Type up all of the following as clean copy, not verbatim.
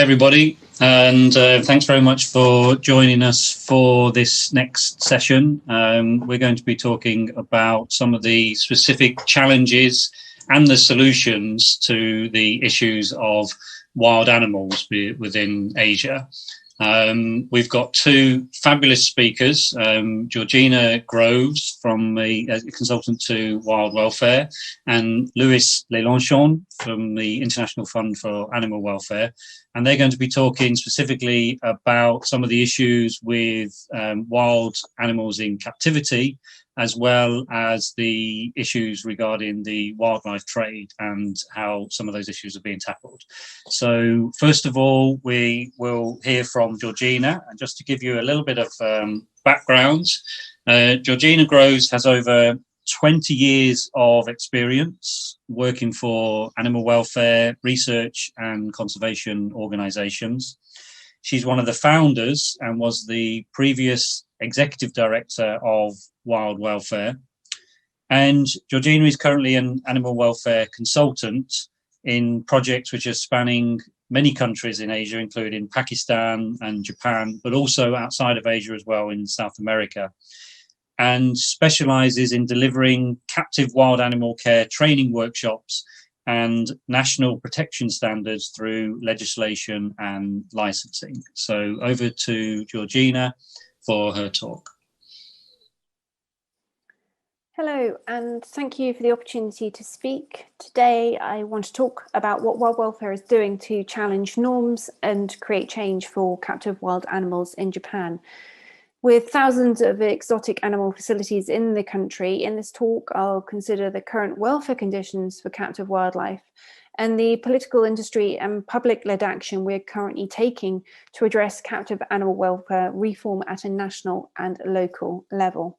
everybody, and thanks very much for joining us for this next session. We're going to be talking about some of the specific challenges and the solutions to the issues of wild animals within Asia. We've got two fabulous speakers, Georgina Groves, from a consultant to wild welfare, and Lois Lelanchon from the International Fund for Animal Welfare. And they're going to be talking specifically about some of the issues with wild animals in captivity, as well as the issues regarding the wildlife trade and how some of those issues are being tackled. So first of all, we will hear from Georgina. And just to give you a little bit of background, Georgina Groves has over 20 years of experience working for animal welfare, research and conservation organisations. She's one of the founders and was the previous executive director of Wild Welfare. And Georgina is currently an animal welfare consultant in projects which are spanning many countries in Asia, including Pakistan and Japan, but also outside of Asia as well in South America, and specialises in delivering captive wild animal care training workshops and national protection standards through legislation and licensing. So over to Georgina for her talk. Hello, and thank you for the opportunity to speak. Today, I want to talk about what wild welfare is doing to challenge norms and create change for captive wild animals in Japan. With thousands of exotic animal facilities in the country, in this talk, I'll consider the current welfare conditions for captive wildlife and the political, industry and public-led action we're currently taking to address captive animal welfare reform at a national and local level.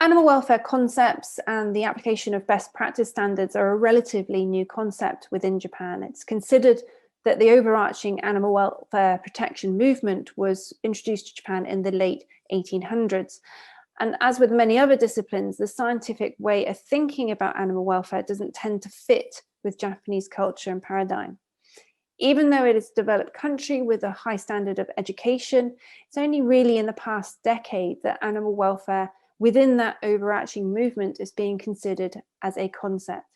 Animal welfare concepts and the application of best practice standards are a relatively new concept within Japan. It's considered that the overarching animal welfare protection movement was introduced to Japan in the late 1800s. And as with many other disciplines, the scientific way of thinking about animal welfare doesn't tend to fit with Japanese culture and paradigm. Even though it is a developed country with a high standard of education, it's only really in the past decade that animal welfare within that overarching movement is being considered as a concept.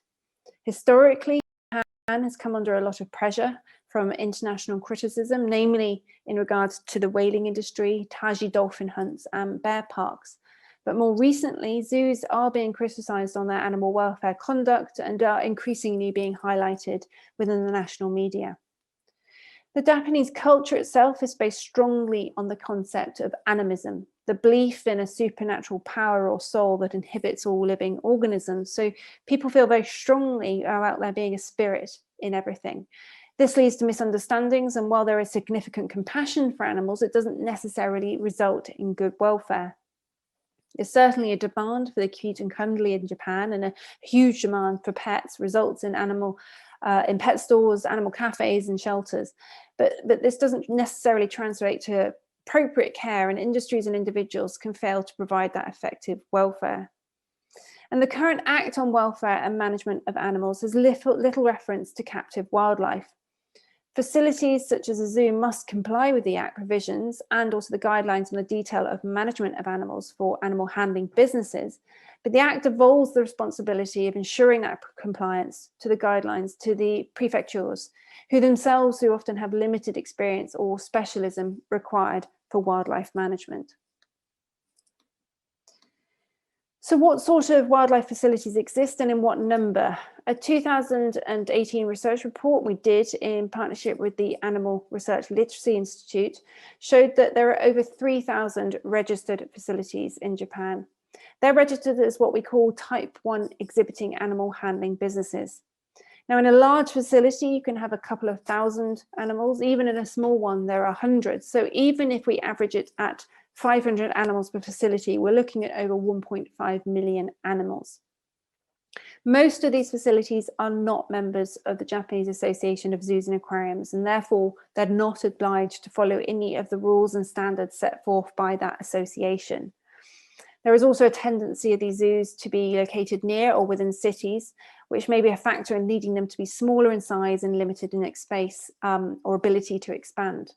Historically, Japan has come under a lot of pressure from international criticism, namely in regards to the whaling industry, Taiji dolphin hunts and bear parks. But more recently, zoos are being criticised on their animal welfare conduct and are increasingly being highlighted within the national media. The Japanese culture itself is based strongly on the concept of animism, the belief in a supernatural power or soul that inhibits all living organisms. So people feel very strongly about there being a spirit in everything. This leads to misunderstandings, and while there is significant compassion for animals, it doesn't necessarily result in good welfare. There's certainly a demand for the cute and cuddly in Japan, and a huge demand for pets results in in pet stores, animal cafes and shelters. But this doesn't necessarily translate to appropriate care, and industries and individuals can fail to provide that effective welfare. And the current Act on Welfare and Management of Animals has little reference to captive wildlife. Facilities such as a zoo must comply with the Act provisions and also the guidelines on the detail of management of animals for animal handling businesses. But the Act devolves the responsibility of ensuring that compliance to the guidelines to the prefectures, who often have limited experience or specialism required for wildlife management. So what sort of wildlife facilities exist and in what number? A 2018 research report we did in partnership with the Animal Research Literacy Institute showed that there are over 3,000 registered facilities in Japan. They're registered as what we call Type 1 exhibiting animal handling businesses. Now, in a large facility, you can have a couple of thousand animals. Even in a small one, there are hundreds. So even if we average it at 500 animals per facility, we're looking at over 1.5 million animals. Most of these facilities are not members of the Japanese Association of Zoos and Aquariums, and therefore they're not obliged to follow any of the rules and standards set forth by that association. There is also a tendency of these zoos to be located near or within cities, which may be a factor in leading them to be smaller in size and limited in its space or ability to expand.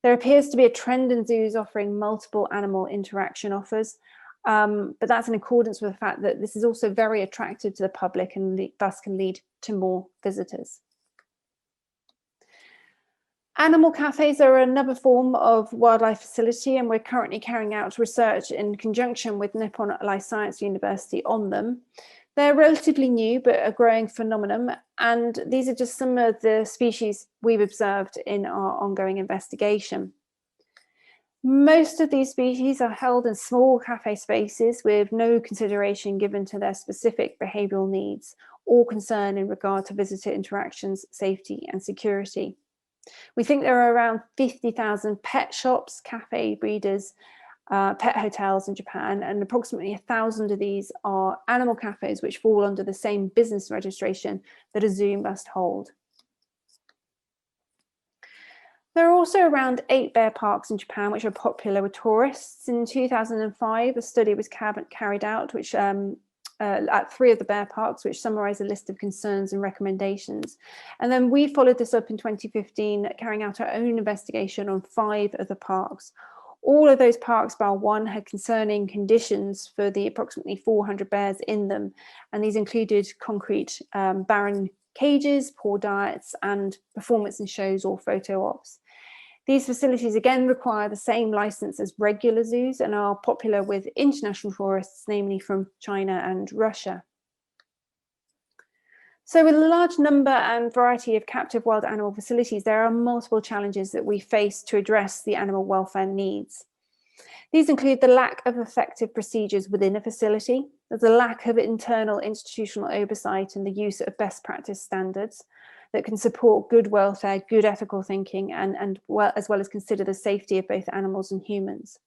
There appears to be a trend in zoos offering multiple animal interaction offers, but that's in accordance with the fact that this is also very attractive to the public and thus can lead to more visitors. Animal cafes are another form of wildlife facility, and we're currently carrying out research in conjunction with Nippon Life Science University on them. They're relatively new, but a growing phenomenon, and these are just some of the species we've observed in our ongoing investigation. Most of these species are held in small cafe spaces with no consideration given to their specific behavioural needs or concern in regard to visitor interactions, safety and security. We think there are around 50,000 pet shops, cafe breeders, pet hotels in Japan, and approximately 1,000 of these are animal cafes which fall under the same business registration that a zoo must hold. There are also around 8 bear parks in Japan which are popular with tourists. In 2005, a study was carried out which at 3 of the bear parks, which summarise a list of concerns and recommendations. And then we followed this up in 2015, carrying out our own investigation on 5 of the parks. All of those parks, bar one, had concerning conditions for the approximately 400 bears in them. And these included concrete barren cages, poor diets, and performance in shows or photo ops. These facilities again require the same license as regular zoos and are popular with international tourists, namely from China and Russia. So with a large number and variety of captive wild animal facilities, there are multiple challenges that we face to address the animal welfare needs. These include the lack of effective procedures within a facility, there's a lack of internal institutional oversight and the use of best practice standards that can support good welfare, good ethical thinking, as well as consider the safety of both animals and humans.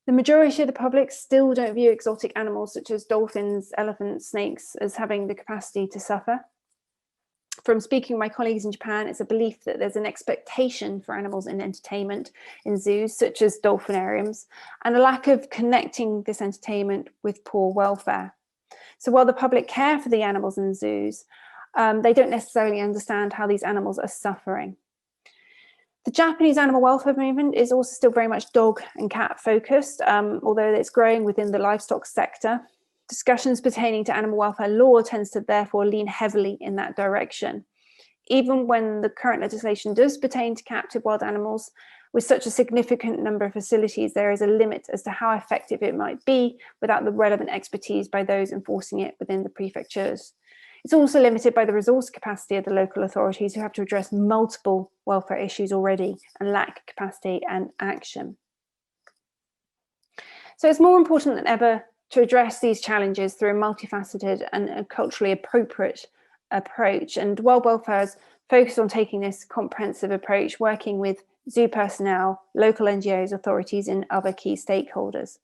The majority of the public still don't view exotic animals such as dolphins, elephants, snakes as having the capacity to suffer. From speaking with my colleagues in Japan, it's a belief that there's an expectation for animals in entertainment in zoos, such as dolphinariums, and a lack of connecting this entertainment with poor welfare. So while the public care for the animals in zoos, they don't necessarily understand how these animals are suffering. The Japanese animal welfare movement is also still very much dog and cat focused, although it's growing within the livestock sector. Discussions pertaining to animal welfare law tends to therefore lean heavily in that direction. Even when the current legislation does pertain to captive wild animals, with such a significant number of facilities, there is a limit as to how effective it might be without the relevant expertise by those enforcing it within the prefectures. It's also limited by the resource capacity of the local authorities who have to address multiple welfare issues already and lack capacity and action. So it's more important than ever to address these challenges through a multifaceted and a culturally appropriate approach. And World Welfare's focus on taking this comprehensive approach, working with zoo personnel, local NGOs, authorities, and other key stakeholders.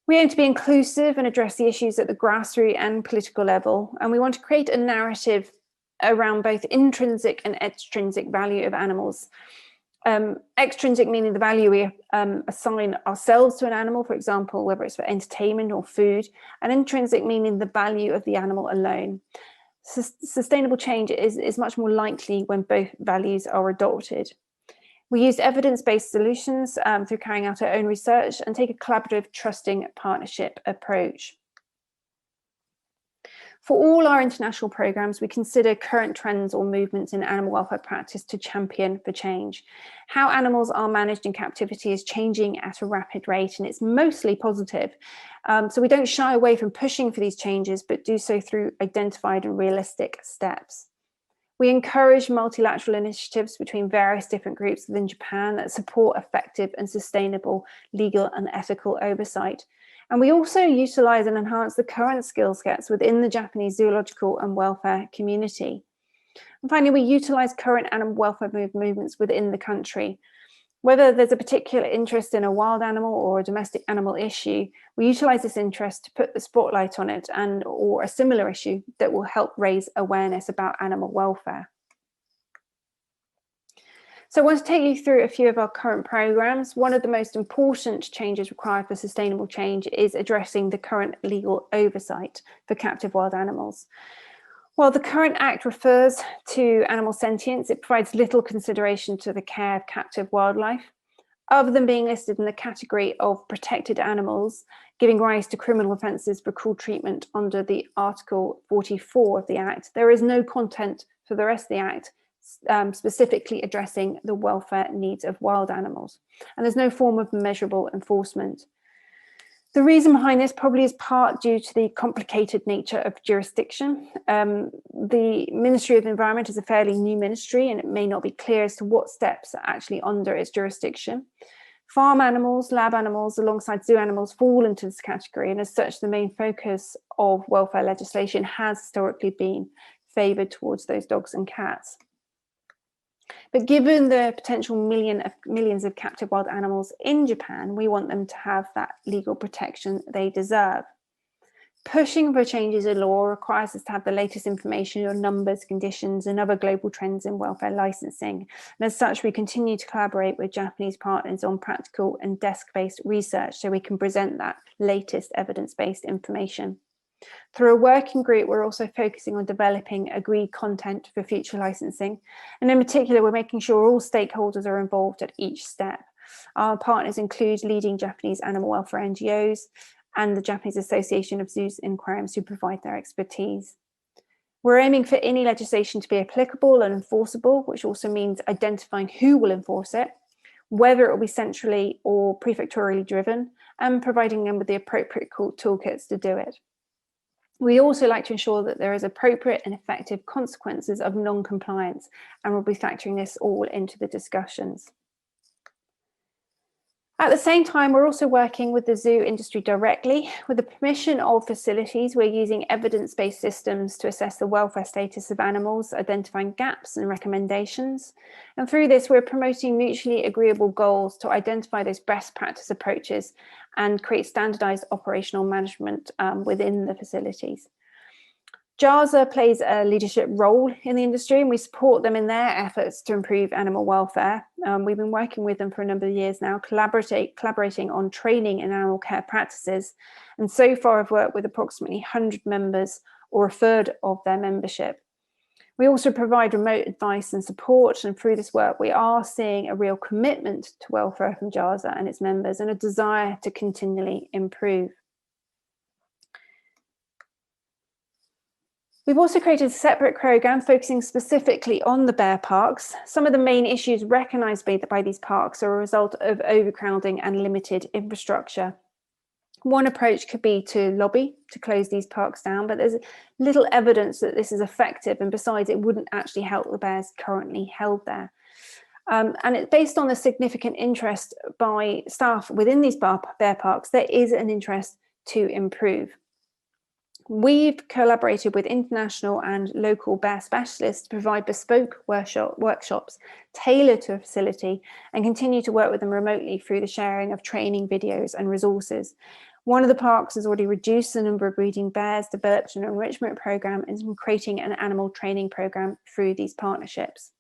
We aim to be inclusive and address the issues at the grassroots and political level, and we want to create a narrative around both intrinsic and extrinsic value of animals. Extrinsic meaning the value we assign ourselves to an animal, for example, whether it's for entertainment or food, and intrinsic meaning the value of the animal alone. Sustainable change is much more likely when both values are adopted. We use evidence-based solutions through carrying out our own research and take a collaborative, trusting partnership approach. For all our international programs, we consider current trends or movements in animal welfare practice to champion for change. How animals are managed in captivity is changing at a rapid rate, and it's mostly positive. So we don't shy away from pushing for these changes, but do so through identified and realistic steps. We encourage multilateral initiatives between various different groups within Japan that support effective and sustainable legal and ethical oversight. And we also utilize and enhance the current skill sets within the Japanese zoological and welfare community. And finally, we utilize current animal welfare movements within the country. Whether there's a particular interest in a wild animal or a domestic animal issue, we utilize this interest to put the spotlight on it or a similar issue that will help raise awareness about animal welfare. So I want to take you through a few of our current programs. One of the most important changes required for sustainable change is addressing the current legal oversight for captive wild animals. While the current Act refers to animal sentience, it provides little consideration to the care of captive wildlife. Other than being listed in the category of protected animals, giving rise to criminal offences for cruel treatment under the Article 44 of the Act, there is no content for the rest of the Act specifically addressing the welfare needs of wild animals. And there's no form of measurable enforcement. The reason behind this probably is part due to the complicated nature of jurisdiction. The Ministry of the Environment is a fairly new ministry, and it may not be clear as to what steps are actually under its jurisdiction. Farm animals, lab animals, alongside zoo animals fall into this category, and as such, the main focus of welfare legislation has historically been favoured towards those dogs and cats. But given the potential millions of captive wild animals in Japan, we want them to have that legal protection they deserve. Pushing for changes in law requires us to have the latest information on numbers, conditions, and other global trends in welfare licensing. And as such, we continue to collaborate with Japanese partners on practical and desk-based research so we can present that latest evidence-based information. Through a working group, we're also focusing on developing agreed content for future licensing. And in particular, we're making sure all stakeholders are involved at each step. Our partners include leading Japanese animal welfare NGOs and the Japanese Association of Zoos and Aquariums, who provide their expertise. We're aiming for any legislation to be applicable and enforceable, which also means identifying who will enforce it, whether it will be centrally or prefectorially driven, and providing them with the appropriate toolkits to do it. We also like to ensure that there is appropriate and effective consequences of non-compliance, and we'll be factoring this all into the discussions. At the same time, we're also working with the zoo industry directly. With the permission of facilities, we're using evidence-based systems to assess the welfare status of animals, identifying gaps and recommendations. And through this, we're promoting mutually agreeable goals to identify those best practice approaches and create standardized operational management within the facilities. JASA plays a leadership role in the industry, and we support them in their efforts to improve animal welfare. We've been working with them for a number of years now, collaborating on training in animal care practices. And so far I've worked with approximately 100 members, or a third of their membership. We also provide remote advice and support, and through this work we are seeing a real commitment to welfare from JASA and its members, and a desire to continually improve. We've also created a separate programme focusing specifically on the bear parks. Some of the main issues recognised by these parks are a result of overcrowding and limited infrastructure. One approach could be to lobby to close these parks down, but there's little evidence that this is effective, and besides, it wouldn't actually help the bears currently held there. And it's based on the significant interest by staff within these bear parks, there is an interest to improve. We've collaborated with international and local bear specialists to provide bespoke workshops tailored to a facility, and continue to work with them remotely through the sharing of training videos and resources. One of the parks has already reduced the number of breeding bears, developed an enrichment program, and is creating an animal training program through these partnerships.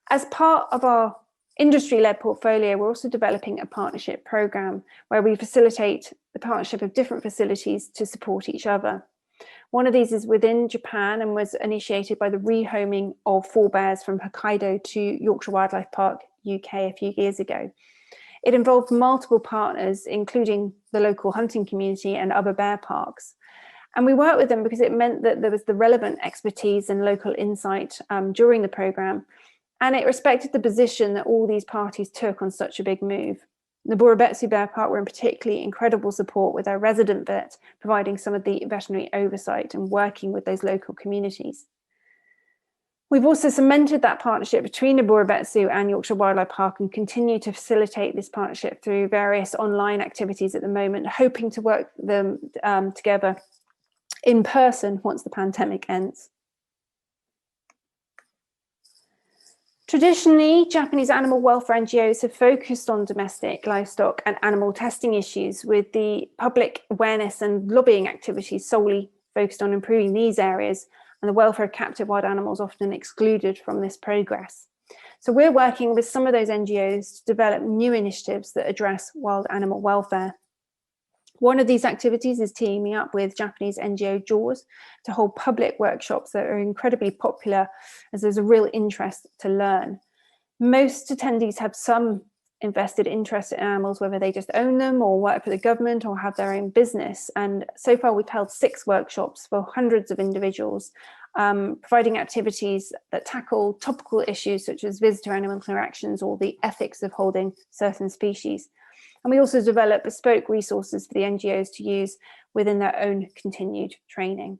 As part of our industry-led portfolio, we're also developing a partnership program where we facilitate the partnership of different facilities to support each other. One of these is within Japan and was initiated by the rehoming of 4 bears from Hokkaido to Yorkshire Wildlife Park, UK, a few years ago. It involved multiple partners, including the local hunting community and other bear parks. And we worked with them because it meant that there was the relevant expertise and local insight during the programme, and it respected the position that all these parties took on such a big move. The Burabetsu Bear Park were in particularly incredible support with their resident vet, providing some of the veterinary oversight and working with those local communities. We've also cemented that partnership between the Burabetsu and Yorkshire Wildlife Park, and continue to facilitate this partnership through various online activities at the moment, hoping to work them together in person once the pandemic ends. Traditionally, Japanese animal welfare NGOs have focused on domestic livestock and animal testing issues, with the public awareness and lobbying activities solely focused on improving these areas, and the welfare of captive wild animals often excluded from this progress. So we're working with some of those NGOs to develop new initiatives that address wild animal welfare. One of these activities is teaming up with Japanese NGO JAWS to hold public workshops that are incredibly popular, as there's a real interest to learn. Most attendees have some invested interest in animals, whether they just own them or work for the government or have their own business. And so far we've held 6 workshops for hundreds of individuals, providing activities that tackle topical issues such as visitor-animal interactions or the ethics of holding certain species. And we also develop bespoke resources for the NGOs to use within their own continued training.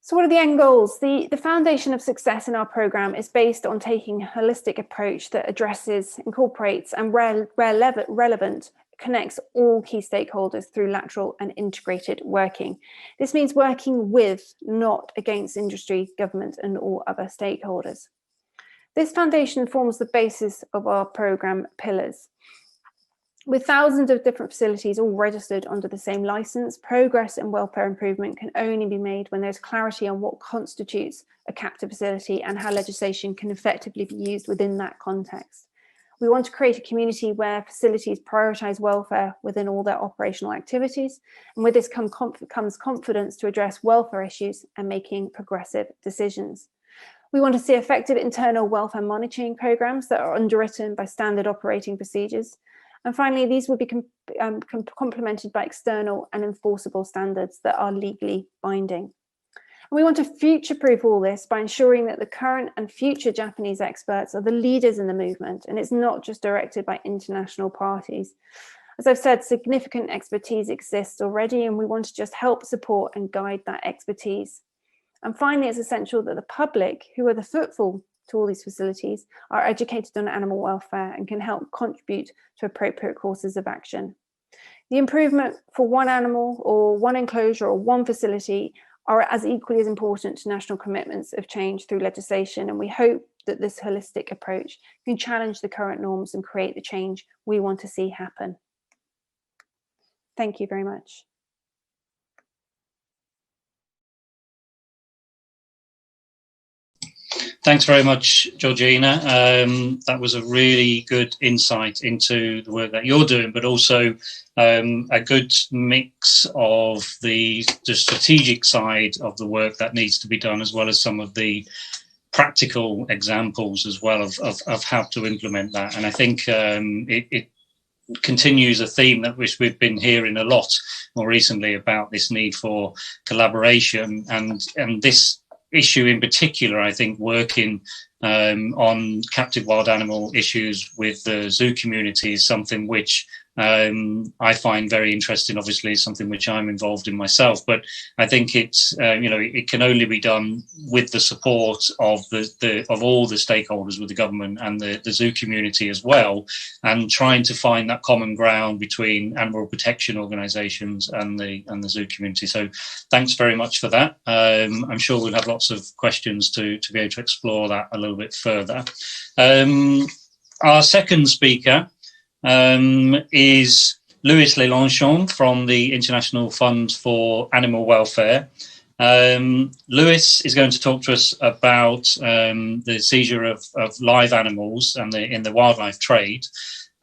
So what are the end goals? The foundation of success in our program is based on taking a holistic approach that addresses, incorporates, and where relevant, connects all key stakeholders through lateral and integrated working. This means working with, not against industry, government, and all other stakeholders. This foundation forms the basis of our program pillars. With thousands of different facilities all registered under the same license, progress and welfare improvement can only be made when there's clarity on what constitutes a captive facility and how legislation can effectively be used within that context. We want to create a community where facilities prioritise welfare within all their operational activities, and with this comes confidence to address welfare issues and making progressive decisions. We want to see effective internal welfare monitoring programs that are underwritten by standard operating procedures. And finally, these will be complemented by external and enforceable standards that are legally binding. And we want to future-proof all this by ensuring that the current and future Japanese experts are the leaders in the movement, and it's not just directed by international parties. As I've said, significant expertise exists already, and we want to just help support and guide that expertise. And finally, it's essential that the public, who are the footfall to all these facilities, are educated on animal welfare and can help contribute to appropriate courses of action. The improvement for one animal or one enclosure or one facility are as equally as important to national commitments of change through legislation, and we hope that this holistic approach can challenge the current norms and create the change we want to see happen. Thank you very much. Thanks very much, Georgina. That was a really good insight into the work that you're doing, but also a good mix of the strategic side of the work that needs to be done, as well as some of the practical examples as well of how to implement that. And I think it continues a theme that we've been hearing a lot more recently about this need for collaboration, and this issue in particular, I think, working on captive wild animal issues with the zoo community is something which I find very interesting. Obviously, it's something which I'm involved in myself, but I think it's it can only be done with the support of of all the stakeholders, with the government and the zoo community as well, and trying to find that common ground between animal protection organisations and the zoo community. So, thanks very much for that. I'm sure we'll have lots of questions to be able to explore that a little bit further. Our second speaker is Lois Lelanchon from the International Fund for Animal Welfare. Lois is going to talk to us about the seizure of live animals and in the wildlife trade.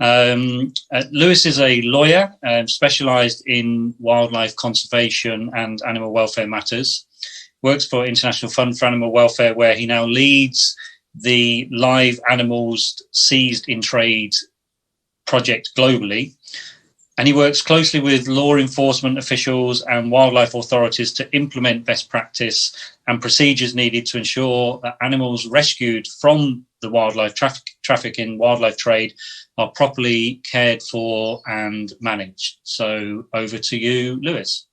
Lois is a lawyer specialised in wildlife conservation and animal welfare matters. Works for International Fund for Animal Welfare, where he now leads the live animals seized in trade project globally, and he works closely with law enforcement officials and wildlife authorities to implement best practice and procedures needed to ensure that animals rescued from the wildlife trafficking wildlife trade are properly cared for and managed. So over to you, Lois.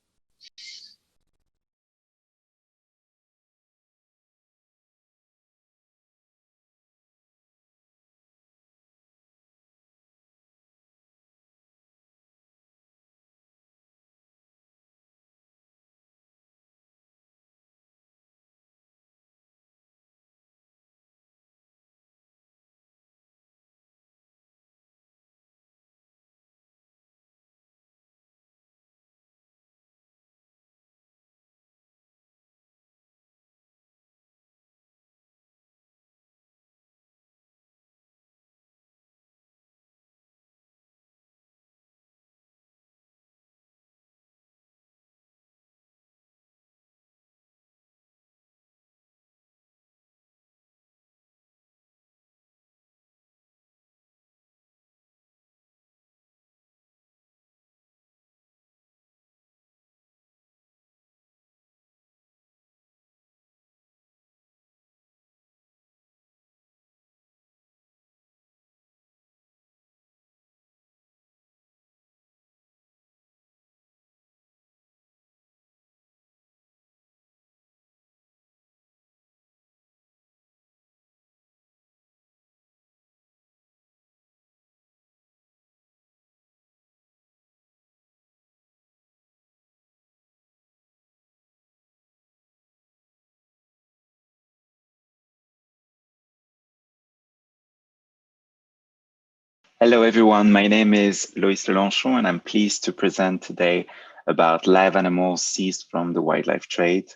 Hello, everyone. My name is Lois Lelanchon, and I'm pleased to present today about live animals seized from the wildlife trade,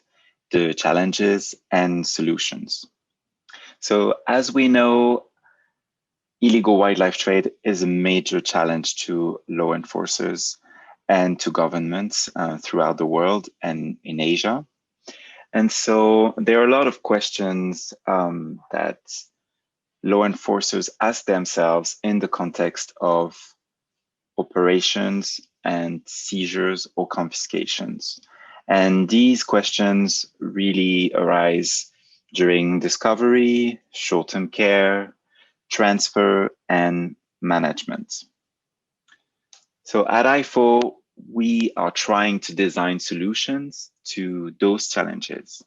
the challenges and solutions. So as we know, illegal wildlife trade is a major challenge to law enforcers and to governments throughout the world and in Asia. And so there are a lot of questions that law enforcers ask themselves in the context of operations and seizures or confiscations. And these questions really arise during discovery, short-term care, transfer, and management. So at IFAW, we are trying to design solutions to those challenges.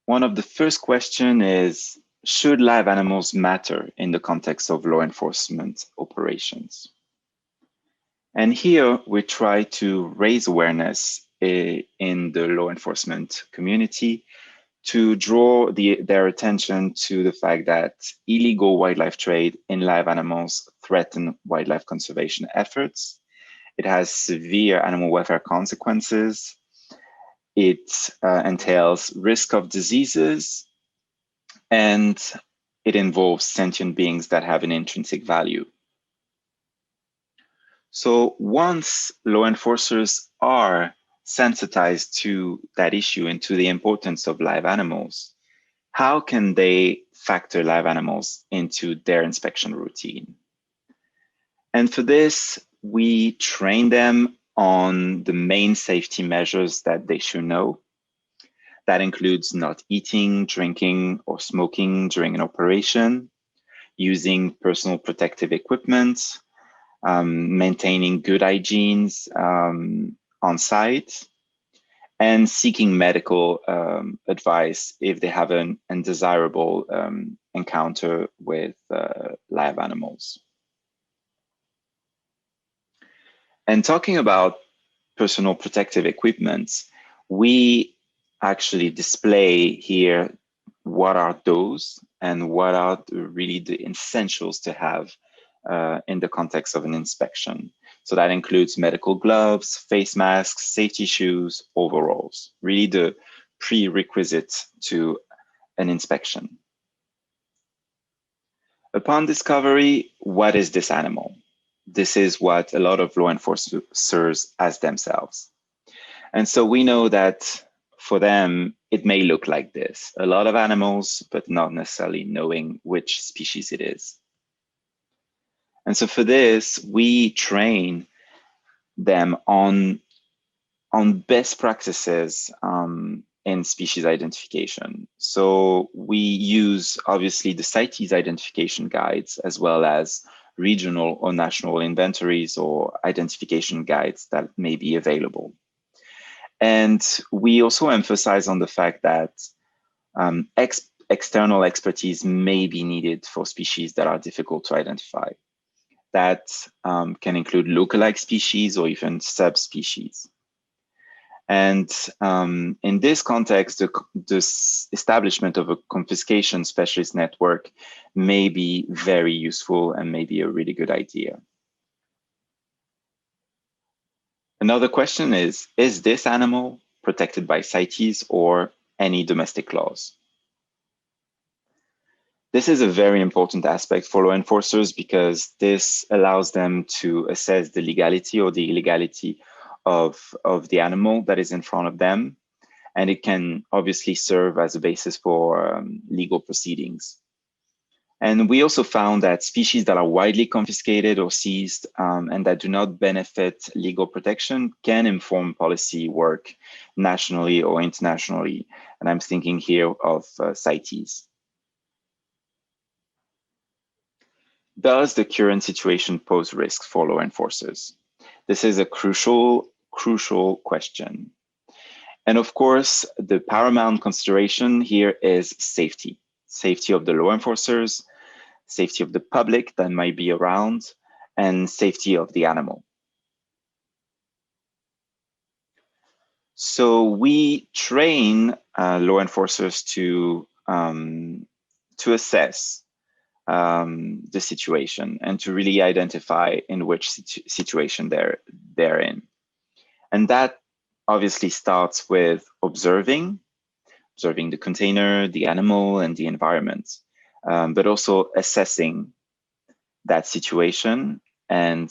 One of the first questions is, should live animals matter in the context of law enforcement operations? And here we try to raise awareness in the law enforcement community to draw their attention to the fact that illegal wildlife trade in live animals threaten wildlife conservation efforts. It has severe animal welfare consequences. It entails risk of diseases, and it involves sentient beings that have an intrinsic value. So once law enforcers are sensitized to that issue and to the importance of live animals, how can they factor live animals into their inspection routine? And for this, we train them on the main safety measures that they should know. That includes not eating, drinking, or smoking during an operation, using personal protective equipment, maintaining good hygienes on site, and seeking medical advice if they have an undesirable encounter with live animals. And talking about personal protective equipment, we actually display here what are those and what are really the essentials to have in the context of an inspection. So that includes medical gloves, face masks, safety shoes, overalls, really the prerequisite to an inspection. Upon discovery, what is this animal? This is what a lot of law enforcers ask themselves. And so we know that for them, it may look like this, a lot of animals, but not necessarily knowing which species it is. And so for this, we train them on best practices in species identification. So we use obviously the CITES identification guides, as well as regional or national inventories or identification guides that may be available. And we also emphasize on the fact that external expertise may be needed for species that are difficult to identify. That can include lookalike species or even subspecies. And in this context, this establishment of a confiscation specialist network may be very useful and may be a really good idea. Another question is this animal protected by CITES or any domestic laws? This is a very important aspect for law enforcers because this allows them to assess the legality or the illegality of the animal that is in front of them. And it can obviously serve as a basis for legal proceedings. And we also found that species that are widely confiscated or seized and that do not benefit legal protection can inform policy work nationally or internationally. And I'm thinking here of CITES. Does the current situation pose risks for law enforcers? This is a crucial question. And of course, the paramount consideration here is safety. Safety of the law enforcers, safety of the public that might be around, and safety of the animal. So we train law enforcers to assess the situation and to really identify in which situation they're in. And that obviously starts with observing the container, the animal, and the environment, but also assessing that situation and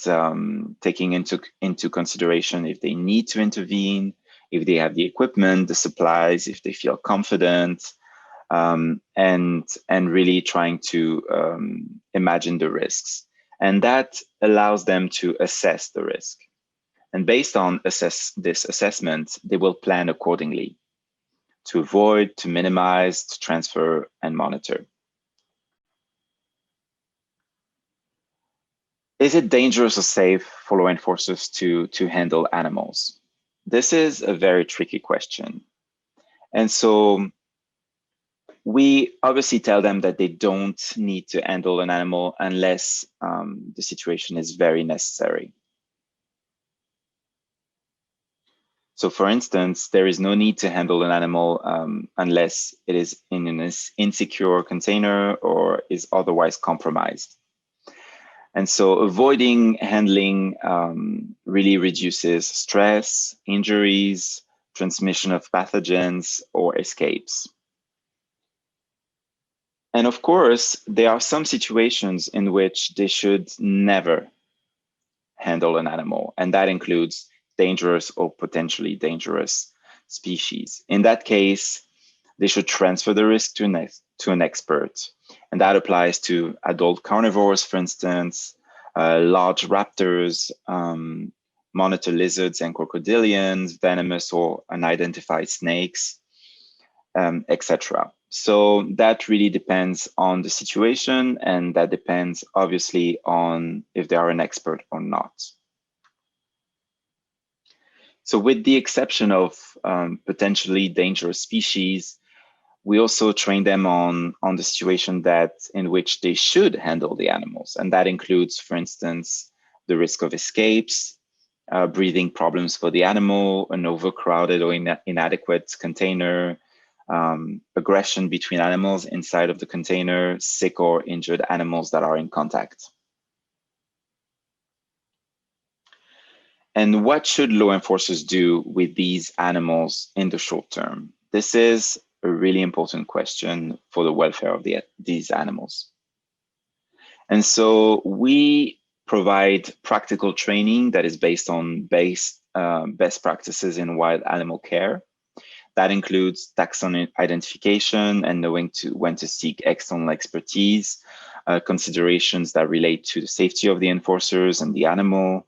taking into consideration if they need to intervene, if they have the equipment, the supplies, if they feel confident, and really trying to imagine the risks. And that allows them to assess the risk. And based on this assessment, they will plan accordingly to avoid, to minimize, to transfer, and monitor. Is it dangerous or safe for law enforcers to handle animals? This is a very tricky question. And so we obviously tell them that they don't need to handle an animal unless the situation is very necessary. So for instance, there is no need to handle an animal unless it is in an insecure container or is otherwise compromised. And so avoiding handling really reduces stress, injuries, transmission of pathogens, or escapes. And of course, there are some situations in which they should never handle an animal, and that includes dangerous or potentially dangerous species. In that case, they should transfer the risk to an expert. And that applies to adult carnivores, for instance, large raptors, monitor lizards and crocodilians, venomous or unidentified snakes, etc. So that really depends on the situation, and that depends obviously on if they are an expert or not. So with the exception of potentially dangerous species, we also train them on the situation in which they should handle the animals. And that includes, for instance, the risk of escapes, breathing problems for the animal, an overcrowded or inadequate container, aggression between animals inside of the container, sick or injured animals that are in contact. And what should law enforcers do with these animals in the short term? This is a really important question for the welfare of these animals. And so we provide practical training that is based on best practices in wild animal care. That includes taxon identification and knowing when to seek external expertise, considerations that relate to the safety of the enforcers and the animal,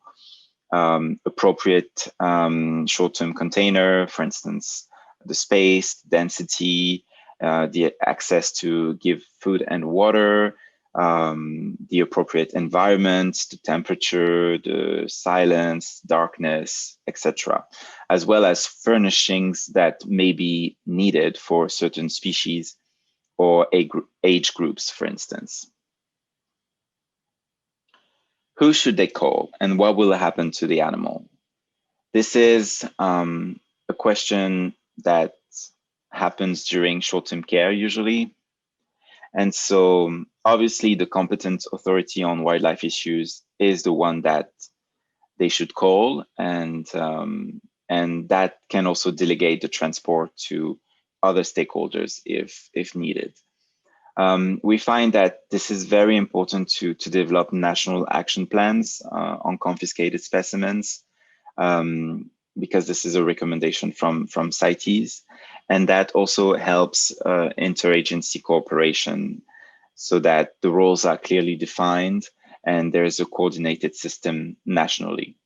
appropriate short-term container, for instance, the space, density, the access to give food and water, the appropriate environment, the temperature, the silence, darkness, etc., as well as furnishings that may be needed for certain species or age groups, for instance. Who should they call and what will happen to the animal? This is a question that happens during short-term care usually. And so obviously the competent authority on wildlife issues is the one that they should call, and that can also delegate the transport to other stakeholders if needed. We find that this is very important to develop national action plans on confiscated specimens, because this is a recommendation from CITES, and that also helps interagency cooperation so that the roles are clearly defined and there is a coordinated system nationally.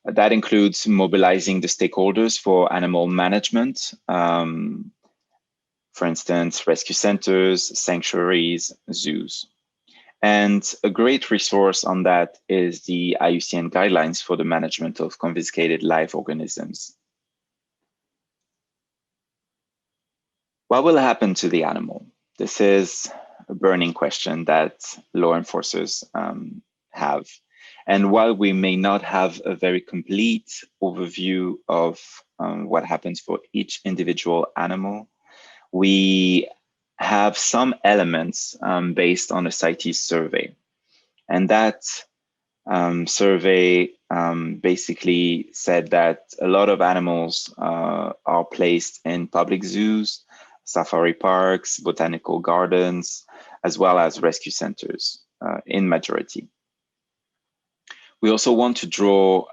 That includes mobilizing the stakeholders for animal management, for instance, rescue centers, sanctuaries, zoos. And a great resource on that is the IUCN guidelines for the management of confiscated live organisms. What will happen to the animal? This is a burning question that law enforcers have. And while we may not have a very complete overview of what happens for each individual animal, we have some elements based on a CITES survey. And that survey basically said that a lot of animals are placed in public zoos, safari parks, botanical gardens, as well as rescue centers in majority. We also want to draw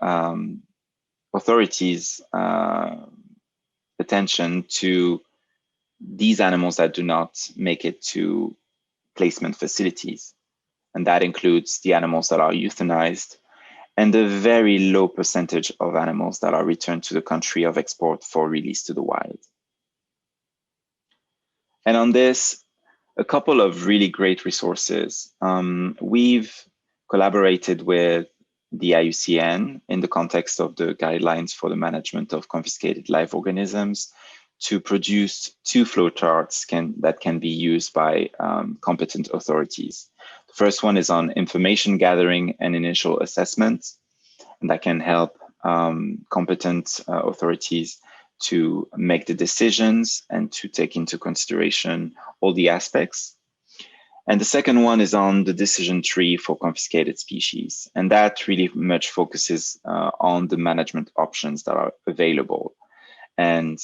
authorities' attention to these animals that do not make it to placement facilities. And that includes the animals that are euthanized and the very low percentage of animals that are returned to the country of export for release to the wild. And on this, a couple of really great resources. We've collaborated with the IUCN in the context of the guidelines for the management of confiscated live organisms to produce 2 flowcharts that can be used by competent authorities. The first one is on information gathering and initial assessment, and that can help competent authorities to make the decisions and to take into consideration all the aspects. And the second one is on the decision tree for confiscated species. And that really much focuses on the management options that are available. And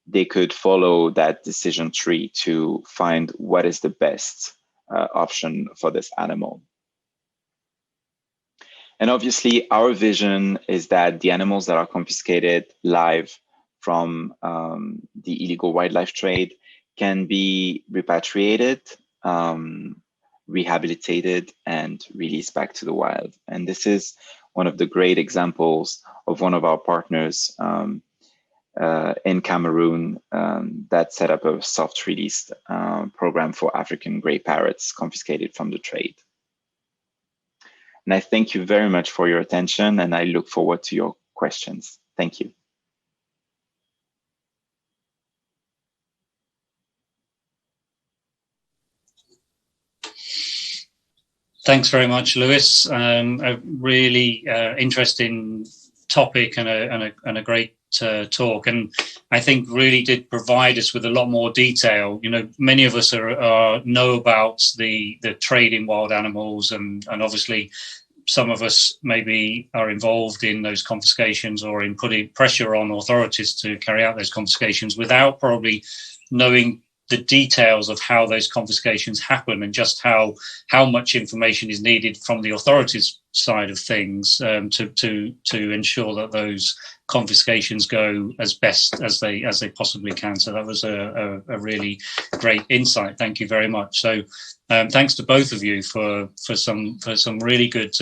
they could follow that decision tree to find what is the best option for this animal. And obviously, our vision is that the animals that are confiscated live from the illegal wildlife trade can be repatriated, rehabilitated, and released back to the wild. And this is one of the great examples of one of our partners in Cameroon that set up a soft release program for African gray parrots confiscated from the trade. And I thank you very much for your attention, and I look forward to your questions. Thank you. Thanks very much, Lois. A really interesting topic and a great talk, and I think really did provide us with a lot more detail. You know, many of us know about the trade in wild animals, and obviously some of us maybe are involved in those confiscations or in putting pressure on authorities to carry out those confiscations without probably knowing the details of how those confiscations happen and just how much information is needed from the authorities' side of things to ensure that those confiscations go as best as they possibly can. So that was a really great insight. Thank you very much. So thanks to both of you for some really good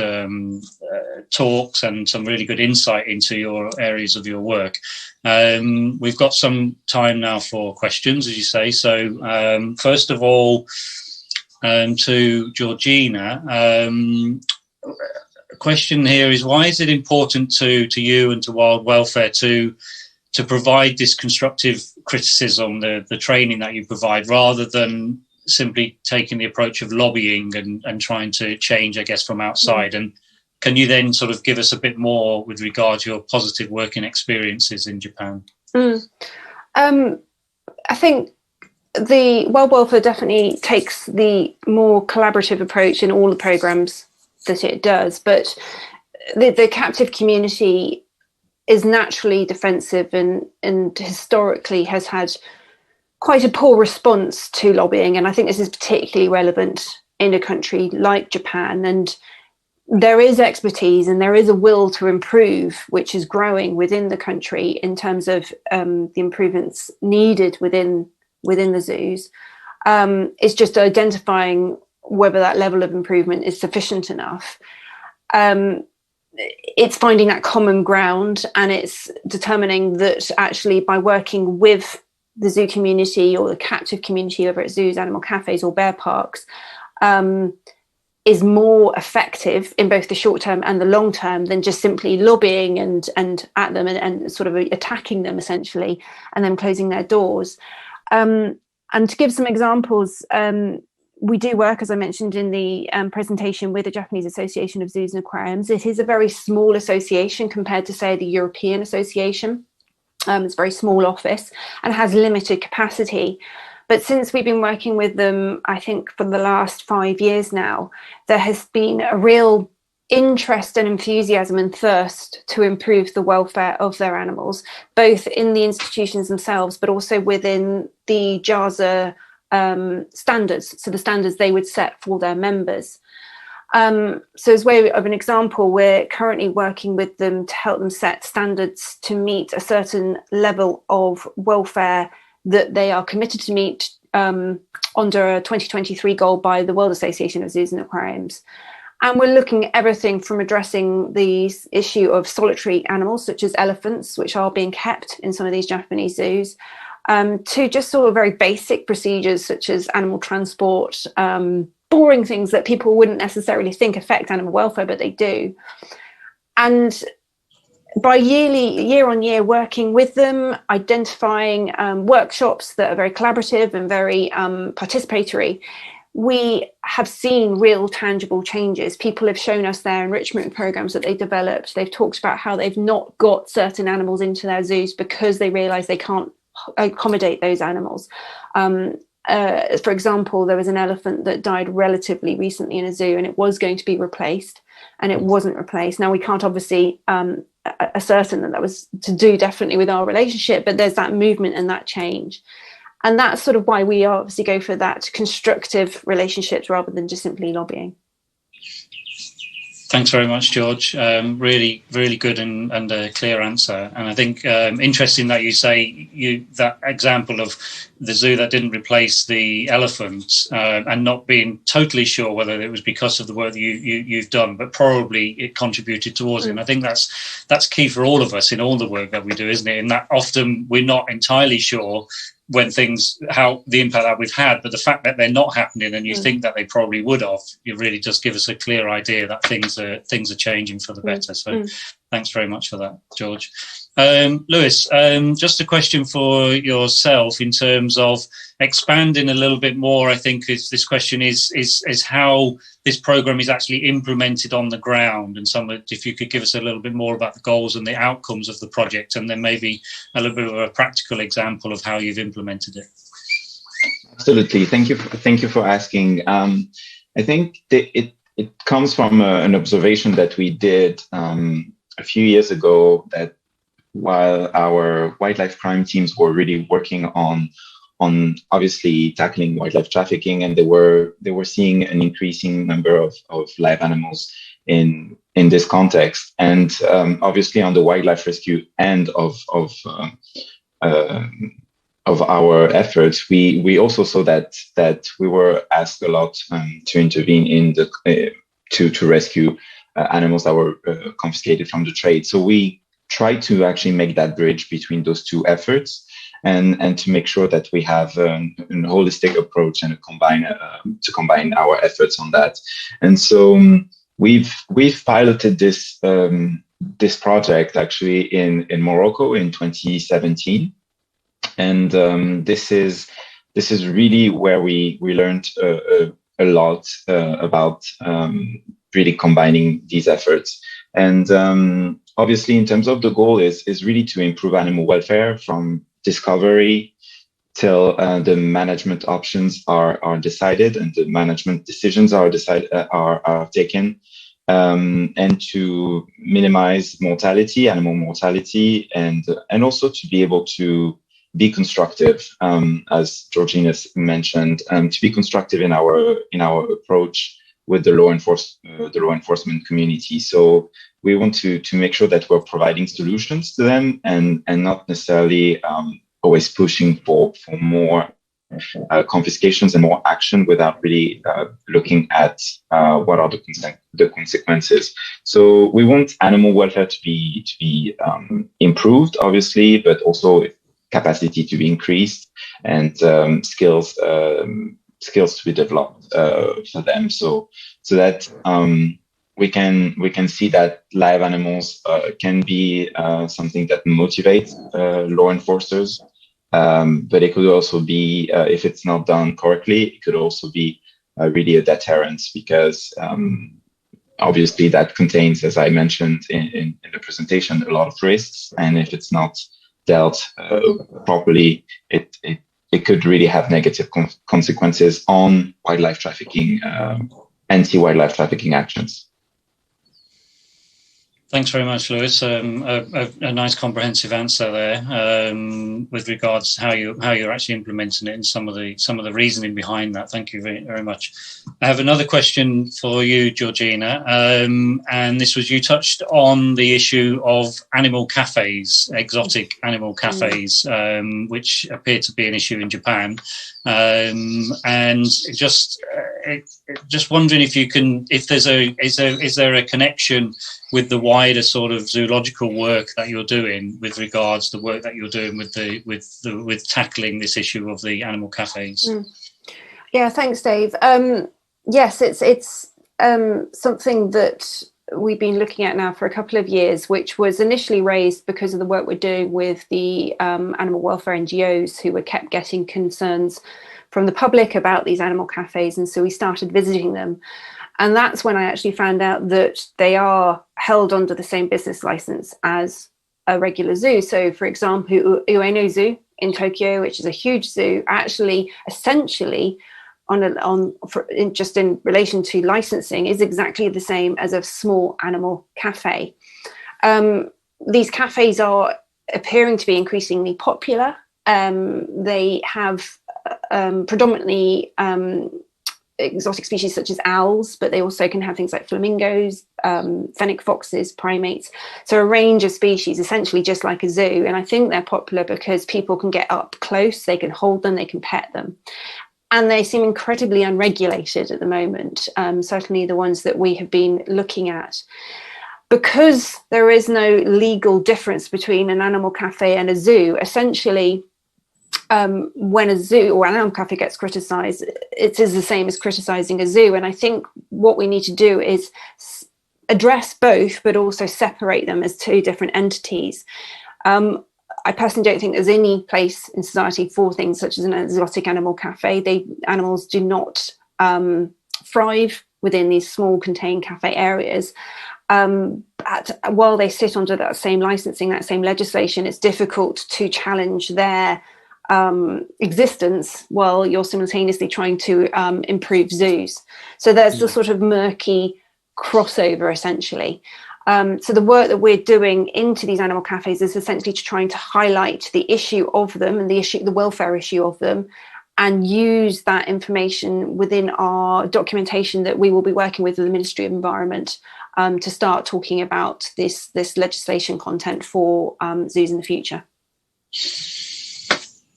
talks and some really good insight into your areas of your work. We've got some time now for questions, as you say. So first of all, to Georgina, a question here is, why is it important to you and to wild welfare to provide this constructive criticism, the training that you provide, rather than simply taking the approach of lobbying and trying to change, I guess, from outside? And can you then sort of give us a bit more with regard to your positive working experiences in Japan? I think the wild welfare definitely takes the more collaborative approach in all the programs that it does, but the captive community is naturally defensive and historically has had quite a poor response to lobbying. And I think this is particularly relevant in a country like Japan. And there is expertise and there is a will to improve, which is growing within the country in terms of the improvements needed within the zoos. It's just identifying whether that level of improvement is sufficient enough. It's finding that common ground, and it's determining that actually by working with the zoo community or the captive community over at zoos, animal cafes or bear parks, is more effective in both the short term and the long term than just simply lobbying and at them and sort of attacking them essentially and then closing their doors. And to give some examples, we do work, as I mentioned in the presentation, with the Japanese Association of Zoos and Aquariums. It is a very small association compared to, say, the European Association. It's a very small office and has limited capacity. But since we've been working with them, I think for the last 5 years now, there has been a real interest and enthusiasm and thirst to improve the welfare of their animals, both in the institutions themselves, but also within the JASA standards, so the standards they would set for their members. So as way of an example, we're currently working with them to help them set standards to meet a certain level of welfare that they are committed to meet under a 2023 goal by the World Association of Zoos and Aquariums. And we're looking at everything from addressing the issue of solitary animals, such as elephants, which are being kept in some of these Japanese zoos, to just sort of very basic procedures, such as animal transport, boring things that people wouldn't necessarily think affect animal welfare, but they do. And by year on year working with them, identifying workshops that are very collaborative and very participatory, we have seen real tangible changes. People have shown us their enrichment programs that they developed. They've talked about how they've not got certain animals into their zoos because they realize they can't accommodate those animals. For example, there was an elephant that died relatively recently in a zoo, and it was going to be replaced, and it wasn't replaced. Now, we can't obviously ascertain that was to do definitely with our relationship, but there's that movement and that change. And that's sort of why we obviously go for that constructive relationships rather than just simply lobbying. Thanks very much, George. Really, really good and a clear answer. And I think interesting that you say that example of the zoo that didn't replace the elephant and not being totally sure whether it was because of the work that you've done, but probably it contributed towards it. And I think that's key for all of us in all the work that we do, isn't it? And that often we're not entirely sure when how the impact that we've had, but the fact that they're not happening and you think that they probably would have, it really does give us a clear idea that things are changing for the better. So thanks very much for that, George. Lois, just a question for yourself in terms of expanding a little bit more. I think this question is how this program is actually implemented on the ground, and if you could give us a little bit more about the goals and the outcomes of the project, and then maybe a little bit of a practical example of how you've implemented it. Absolutely. Thank you for asking. I think it comes from an observation that we did a few years ago, that while our wildlife crime teams were really working on obviously tackling wildlife trafficking, and they were seeing an increasing number of live animals in this context, and obviously on the wildlife rescue end of our efforts, we also saw that we were asked a lot to intervene to rescue animals that were confiscated from the trade. So we try to actually make that bridge between those two efforts, and to make sure that we have a holistic approach and to combine our efforts on that. And so we've piloted this project actually in Morocco in 2017, and this is really where we learned a lot about really combining these efforts. And obviously, in terms of the goal is really to improve animal welfare from discovery till the management options are decided and the management decisions are taken, and to minimize animal mortality, and also to be able to be constructive, as Georgina mentioned, to be constructive in our approach with the law enforcement community. So we want to make sure that we're providing solutions to them, and not necessarily always pushing for more confiscations and more action without really looking at what are the consequences. So we want animal welfare to be improved, obviously, but also capacity to be increased, and skills to be developed for them, so that we can see that live animals can be something that motivates law enforcers, but it could also be, if it's not done correctly, it could also be really a deterrence, because obviously that contains, as I mentioned in the presentation, a lot of risks, and if it's not dealt properly, it it could really have negative consequences on wildlife trafficking, anti-wildlife trafficking actions. Thanks very much, Lois. A nice comprehensive answer there with regards to how you're actually implementing it and some of the reasoning behind that. Thank you very, very much. I have another question for you, Georgina, and this was, you touched on the issue of animal cafes, exotic animal cafes, which appear to be an issue in Japan, and just wondering if there a connection with the wider sort of zoological work that you're doing with regards to the work that you're doing with tackling this issue of the animal cafes. Yeah, thanks, Dave. Yes, it's something that we've been looking at now for a couple of years, which was initially raised because of the work we're doing with the animal welfare NGOs, who were kept getting concerns from the public about these animal cafes, and so we started visiting them. And that's when I actually found out that they are held under the same business license as a regular zoo. So, for example, Ueno Zoo in Tokyo, which is a huge zoo, actually essentially just in relation to licensing is exactly the same as a small animal cafe. These cafes are appearing to be increasingly popular. They have predominantly exotic species such as owls, but they also can have things like flamingos, fennec foxes, primates. So a range of species, essentially just like a zoo. And I think they're popular because people can get up close, they can hold them, they can pet them. And they seem incredibly unregulated at the moment, certainly the ones that we have been looking at. Because there is no legal difference between an animal cafe and a zoo, essentially, when a zoo or an animal cafe gets criticised, it is the same as criticising a zoo. And I think what we need to do is address both, but also separate them as two different entities. I personally don't think there's any place in society for things such as an exotic animal cafe. Animals do not thrive within these small contained cafe areas. While they sit under that same licensing, that same legislation, it's difficult to challenge their existence while you're simultaneously trying to improve zoos. So there's the sort of murky crossover, essentially. So the work that we're doing into these animal cafes is essentially to trying to highlight the issue of them and the welfare issue of them, and use that information within our documentation that we will be working with the Ministry of Environment to start talking about this legislation content for zoos in the future.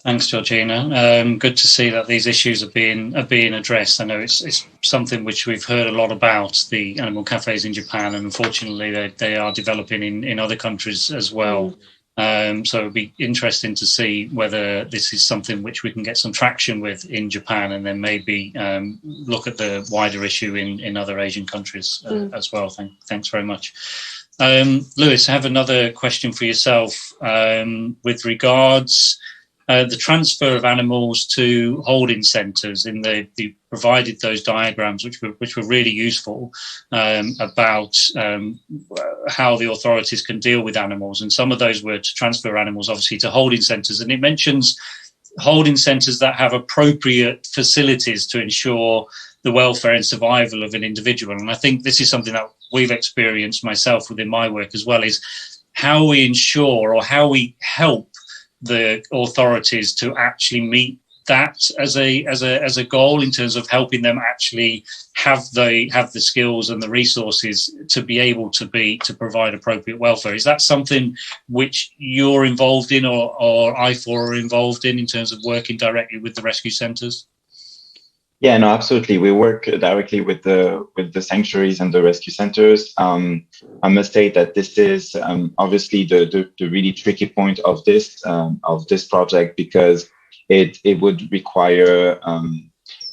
Thanks, Georgina. Good to see that these issues are being addressed. I know it's something which we've heard a lot about, the animal cafes in Japan, and unfortunately they are developing in other countries as well. So it'd be interesting to see whether this is something which we can get some traction with in Japan, and then maybe look at the wider issue in other Asian countries as well. Thanks very much. Lois, I have another question for yourself with regards the transfer of animals to holding centres. In the provided those diagrams, which were really useful about how the authorities can deal with animals, and some of those were to transfer animals obviously to holding centres, and it mentions holding centres that have appropriate facilities to ensure the welfare and survival of an individual. And I think this is something that we've experienced myself within my work as well, is how we ensure or how we help the authorities to actually meet that as a goal, in terms of helping them actually have the skills and the resources to be able to provide appropriate welfare. Is that something which you're involved in, or IFAW are involved in terms of working directly with the rescue centres? Yeah, no, absolutely. We work directly with the sanctuaries and the rescue centers. I must say that this is obviously the really tricky point of this project, because it would require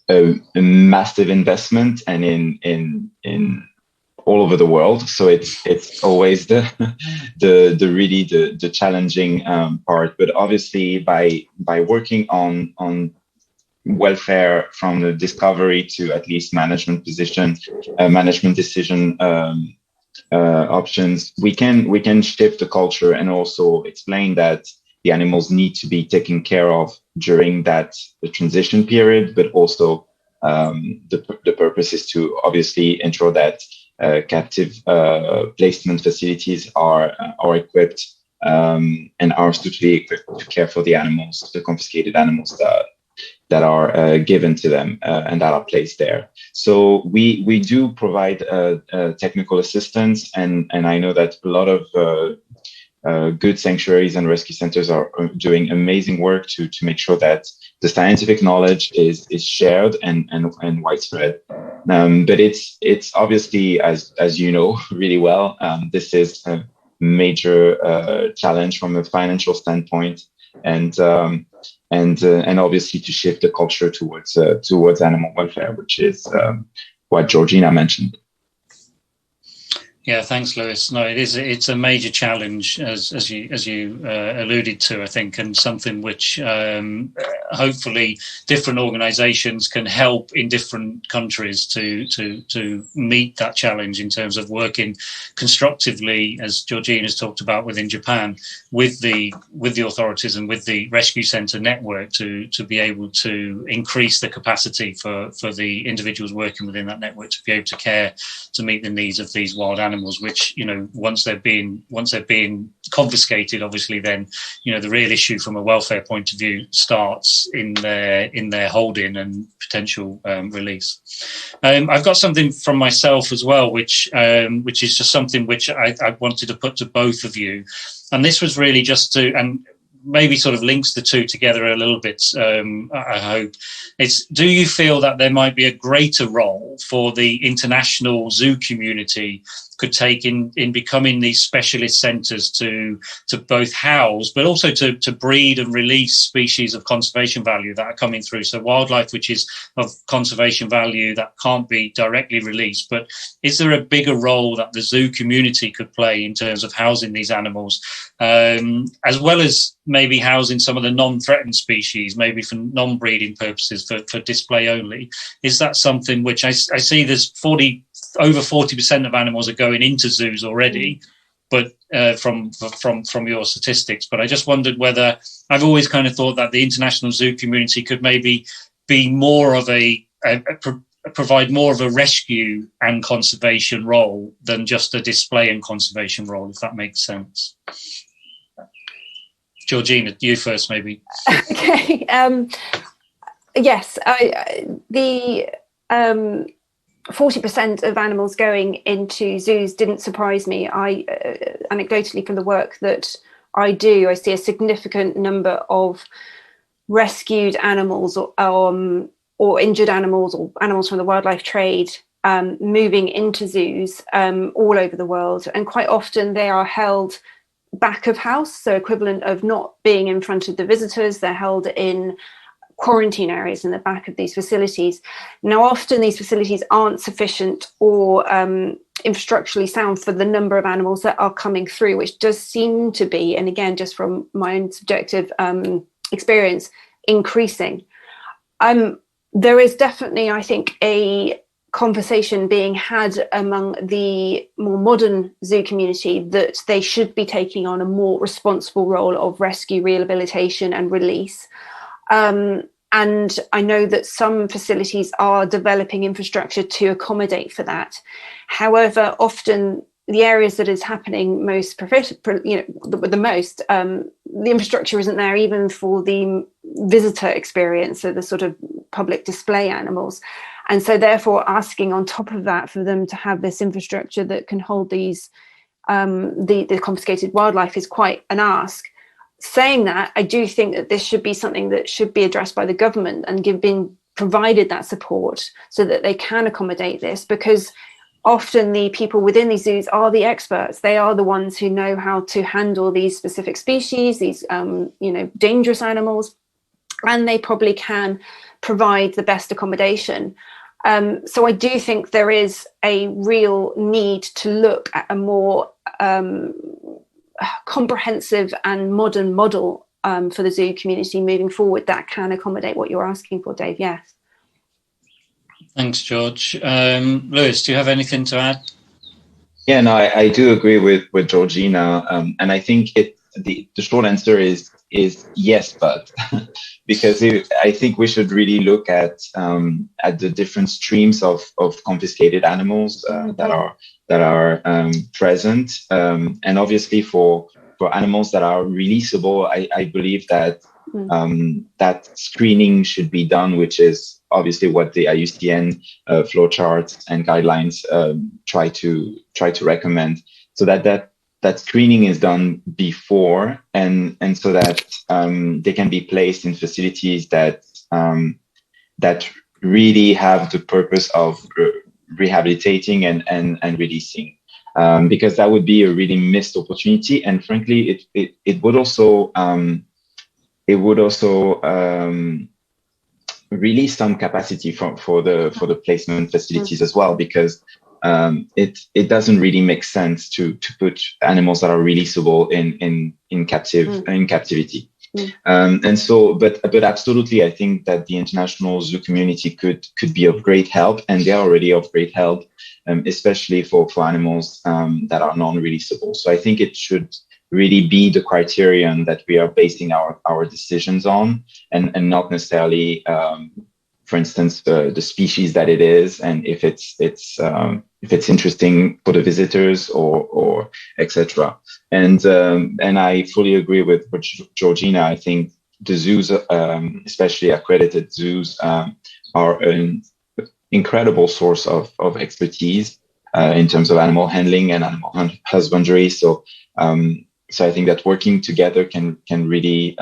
a massive investment, and in all over the world. So it's always the challenging part. But obviously, by working on welfare from the discovery to at least management decision options, we can shift the culture and also explain that the animals need to be taken care of during the transition period, but also the purpose is to obviously ensure that captive placement facilities are equipped and are suitably equipped to care for the animals, the confiscated animals that are given to them and that are placed there. So we do provide technical assistance, and I know that a lot of good sanctuaries and rescue centers are doing amazing work to make sure that the scientific knowledge is shared and widespread. But it's obviously, as you know really well, this is a major challenge from a financial standpoint, and obviously to shift the culture towards animal welfare, which is what Georgina mentioned. Yeah, thanks, Lois. No, it's a major challenge, as you alluded to, I think, and something which hopefully different organisations can help in different countries to meet that challenge in terms of working constructively, as Georgina's talked about within Japan, with the authorities and with the rescue centre network to be able to increase the capacity for the individuals working within that network to be able to care to meet the needs of these wild animals, which, you know, once they're being confiscated, obviously then, you know, the real issue from a welfare point of view starts in their holding and potential release. I've got something from myself as well, which is just something which I wanted to put to both of you, and this was really just to, and maybe sort of links the two together a little bit, I hope. It's, do you feel that there might be a greater role for the international zoo community could take in becoming these specialist centres to both house, but also to breed and release species of conservation value that are coming through? So wildlife which is of conservation value that can't be directly released, but is there a bigger role that the zoo community could play in terms of housing these animals, as well as maybe housing some of the non-threatened species, maybe for non-breeding purposes, for display only? Is that something which I see there's over 40% of animals are going into zoos already, but from your statistics. But I just wondered whether, I've always kind of thought that the international zoo community could maybe be more of provide more of a rescue and conservation role than just a display and conservation role, if that makes sense. Georgina, you first, maybe. Okay. Yes, the 40% of animals going into zoos didn't surprise me. Anecdotally, from the work that I do, I see a significant number of rescued animals or injured animals or animals from the wildlife trade moving into zoos all over the world. And quite often they are held back of house, so equivalent of not being in front of the visitors. They're held in quarantine areas in the back of these facilities. Now, often these facilities aren't sufficient or infrastructurally sound for the number of animals that are coming through, which does seem to be, and again, just from my own subjective experience, increasing. There is definitely, I think, a conversation being had among the more modern zoo community that they should be taking on a more responsible role of rescue, rehabilitation and release. And I know that some facilities are developing infrastructure to accommodate for that. However, often the areas that is happening most, the infrastructure isn't there even for the visitor experience, so the sort of public display animals. And so therefore asking on top of that for them to have this infrastructure that can hold these, the confiscated wildlife is quite an ask. Saying that, I do think that this should be something that should be addressed by the government and being provided that support so that they can accommodate this, because often the people within these zoos are the experts. They are the ones who know how to handle these specific species, these dangerous animals, and they probably can provide the best accommodation. So I do think there is a real need to look at a more comprehensive and modern model for the zoo community moving forward that can accommodate what you're asking for, Dave. Yes. Thanks, George. Lois, do you have anything to add? Yeah, no, I do agree with Georgina, and I think the short answer is yes, but because I think we should really look at the different streams of confiscated animals that are present, and obviously for animals that are releasable, I believe that that screening should be done, which is obviously what the IUCN flowcharts and guidelines try to recommend, so that screening is done before, and so that they can be placed in facilities that really have the purpose of rehabilitating and releasing, because that would be a really missed opportunity. And frankly, it would also release some capacity for the placement facilities as well, because it doesn't really make sense to put animals that are releasable in captivity. And so, but absolutely, I think that the international zoo community could be of great help, and they're already of great help, especially for animals that are non-releasable. So I think it should really be the criterion that we are basing our decisions on, and not necessarily, for instance, the species that it is, and if it's interesting for the visitors or etc. And I fully agree with Georgina. I think the zoos, especially accredited zoos, are an incredible source of expertise in terms of animal handling and animal husbandry. So I think that working together can really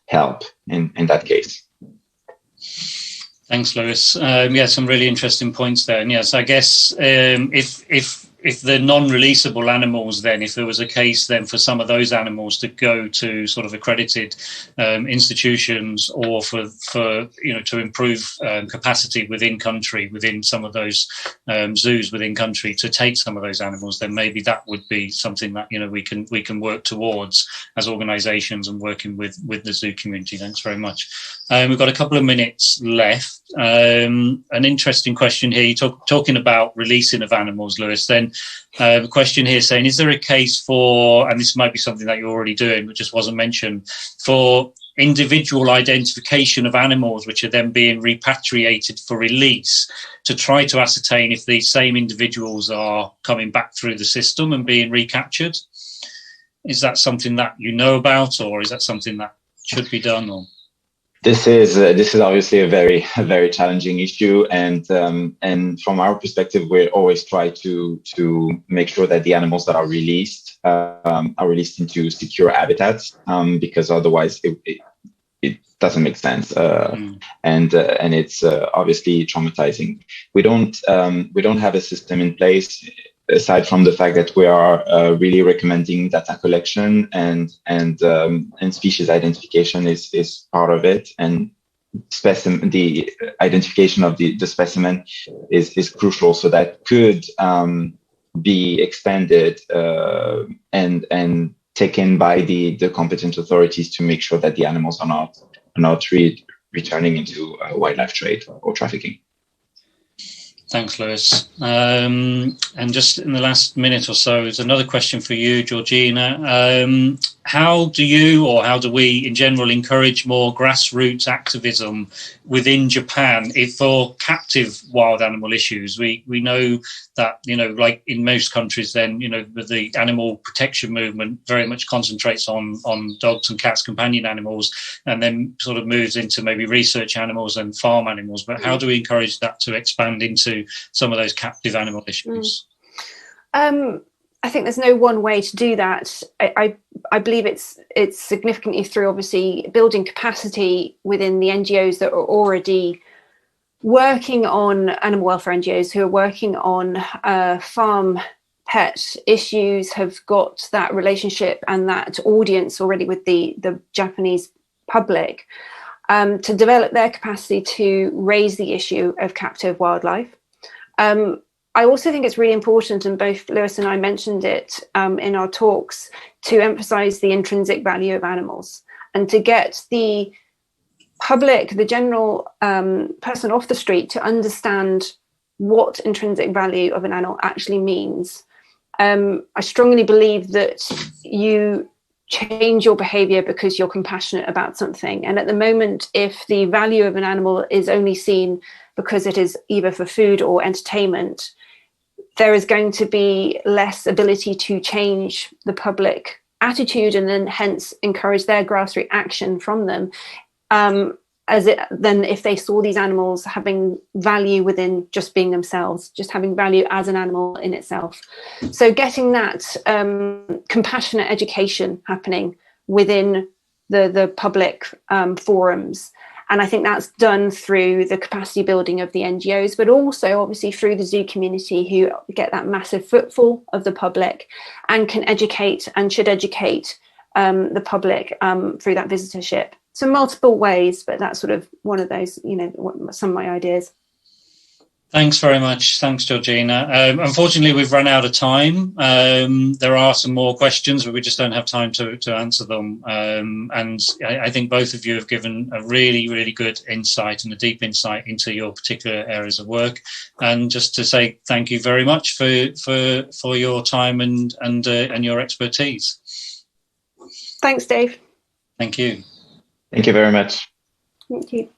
help in that case. Thanks, Lois. Yeah, some really interesting points there. And yes, I guess if the non-releasable animals, then if there was a case then for some of those animals to go to sort of accredited institutions, or for to improve capacity within country, within some of those zoos within country, to take some of those animals, then maybe that would be something that we can work towards as organisations and working with the zoo community. Thanks very much. We've got a couple of minutes left. An interesting question here. You're talking about releasing of animals, Lois. Then a question here saying, is there a case for, and this might be something that you're already doing but just wasn't mentioned, for individual identification of animals which are then being repatriated for release, to try to ascertain if these same individuals are coming back through the system and being recaptured? Is that something that you know about, or is that something that should be done? Or This is obviously a very challenging issue, and from our perspective, we always try to make sure that the animals that are released into secure habitats, because otherwise it doesn't make sense, and it's obviously traumatizing. We don't have a system in place, aside from the fact that we are really recommending data collection and species identification is part of it, and the identification of the specimen is crucial. So that could be expanded and taken by the competent authorities to make sure that the animals are not returning into wildlife trade or trafficking. Thanks, Lois. And just in the last minute or so, there's another question for you, Georgina. How do you, or how do we in general, encourage more grassroots activism within Japan for captive wild animal issues? We know that, like in most countries, then, the animal protection movement very much concentrates on dogs and cats, companion animals, and then sort of moves into maybe research animals and farm animals. But how do we encourage that to expand into some of those captive animal issues? I think there's no one way to do that. I believe it's significantly through obviously building capacity within the NGOs that are already working on, animal welfare NGOs who are working on farm pet issues, have got that relationship and that audience already with the Japanese public, to develop their capacity to raise the issue of captive wildlife. I also think it's really important, and both Lois and I mentioned it in our talks, to emphasize the intrinsic value of animals and to get the public, the general person off the street, to understand what intrinsic value of an animal actually means. I strongly believe that you change your behavior because you're compassionate about something. And at the moment, if the value of an animal is only seen because it is either for food or entertainment, there is going to be less ability to change the public attitude and then hence encourage their grassroots action from them, than if they saw these animals having value within just being themselves, just having value as an animal in itself. So getting that compassionate education happening within the public forums. And I think that's done through the capacity building of the NGOs, but also obviously through the zoo community, who get that massive footfall of the public and can educate and should educate the public through that visitorship. So multiple ways, but that's sort of one of those, some of my ideas. Thanks very much. Thanks, Georgina. Unfortunately, we've run out of time. There are some more questions, but we just don't have time to answer them. And I think both of you have given a really, really good insight and a deep insight into your particular areas of work. And just to say thank you very much for your time and your expertise. Thanks, Dave. Thank you. Thank you very much. Thank you.